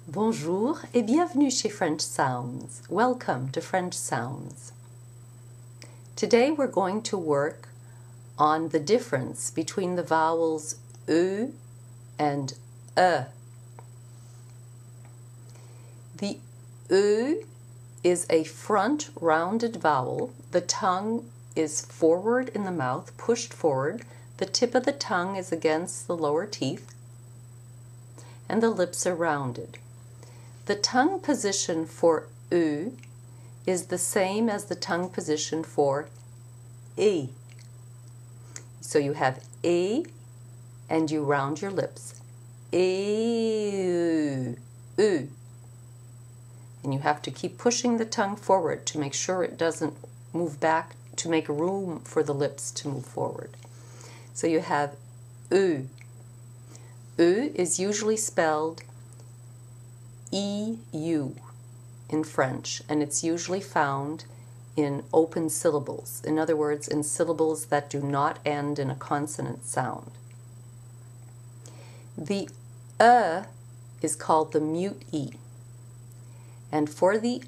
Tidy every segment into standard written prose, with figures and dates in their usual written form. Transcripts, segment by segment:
Bonjour et bienvenue chez French Sounds. Welcome to French Sounds. Today we're going to work on the difference between the vowels e and e. The e is a front rounded vowel. The tongue is forward in the mouth, pushed forward. The tip of the tongue is against the lower teeth, and the lips are rounded. The tongue position for e is the same as the tongue position for e. So you have e and you round your lips. E, e. And you have to keep pushing the tongue forward to make sure it doesn't move back, to make room for the lips to move forward. So you have e. E is usually spelled EU in French, and it's usually found in open syllables. In other words, in syllables that do not end in a consonant sound. The is called the mute E. And for the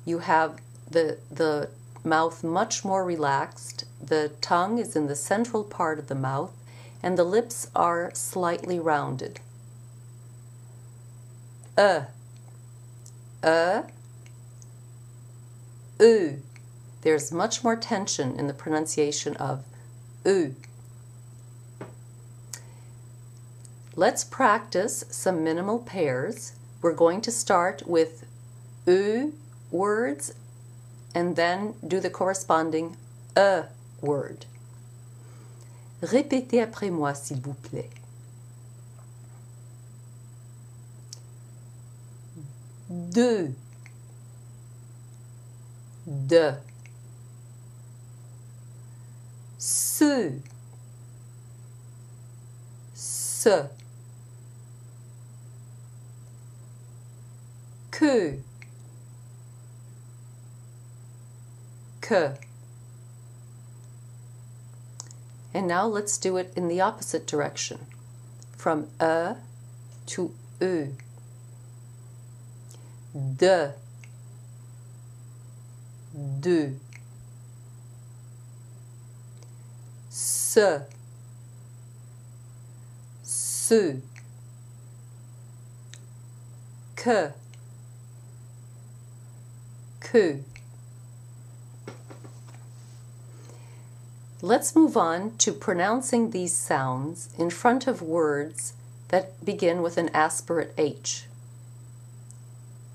you have the mouth much more relaxed. The tongue is in the central part of the mouth, and the lips are slightly rounded. U. There's much more tension in the pronunciation of U. Let's practice some minimal pairs. We're going to start with U words and then do the corresponding E word. Répétez après moi, s'il vous plaît. Deux, de, ceux, ce, que, And now let's do it in the opposite direction, from e to e. De, deux, ce, ceux, que. Let's move on to pronouncing these sounds in front of words that begin with an aspirate-h.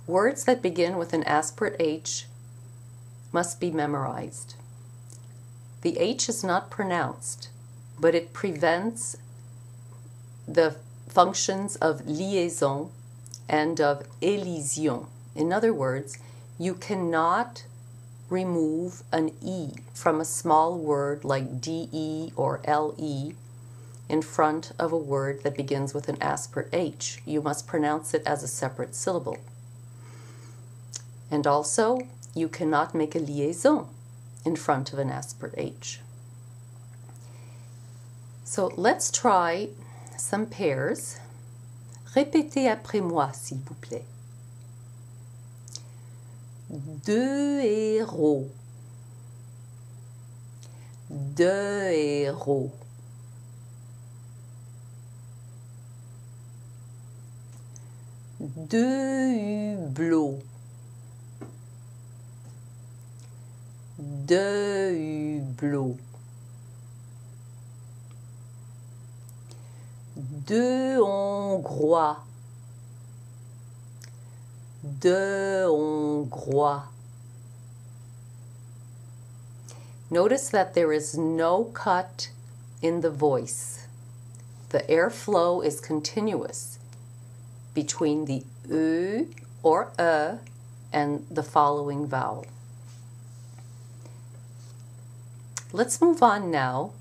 Words that begin with an aspirate-h must be memorized. The H is not pronounced, but it prevents the functions of liaison and of elision. In other words, you cannot remove an E from a small word like DE or LE in front of a word that begins with an aspirate-h. You must pronounce it as a separate syllable. And also, you cannot make a liaison in front of an aspirate-h. So let's try some pairs. Répétez après moi, s'il vous plaît. Deux héros. Deux héros. Deux hublots. Deux hublots. Deux Hongrois. Deux Hongrois. Notice that there is no cut in the voice. The airflow is continuous between the e or e and the following vowel. Let's move on now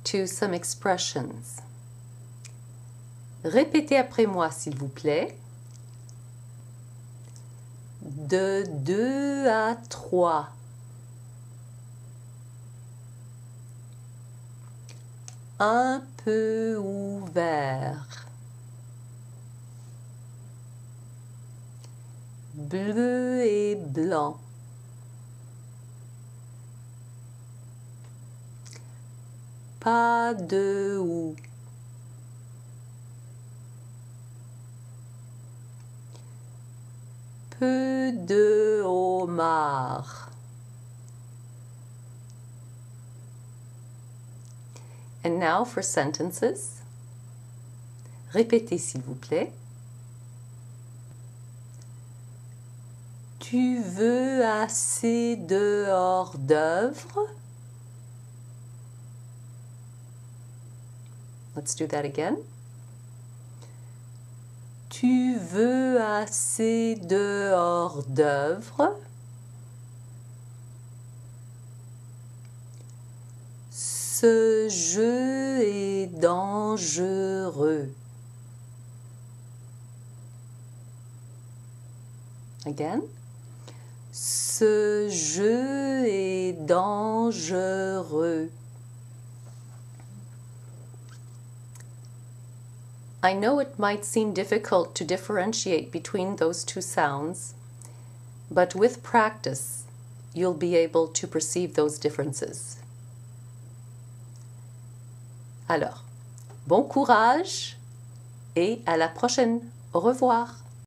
to some expressions. Répétez après moi, s'il vous plaît. De 2 à 3. Un peu ouvert. bleu et blanc. Pas de houx. Peu de homards. And now for sentences. Répétez s'il vous plaît. Tu veux assez de hors-d'oeuvres? Let's do that again. Tu veux assez de hors-d'oeuvres? Ce jeu est dangereux. Again. Ce jeu est dangereux. I know it might seem difficult to differentiate between those two sounds, but with practice, you'll be able to perceive those differences. Alors, bon courage et à la prochaine. Au revoir.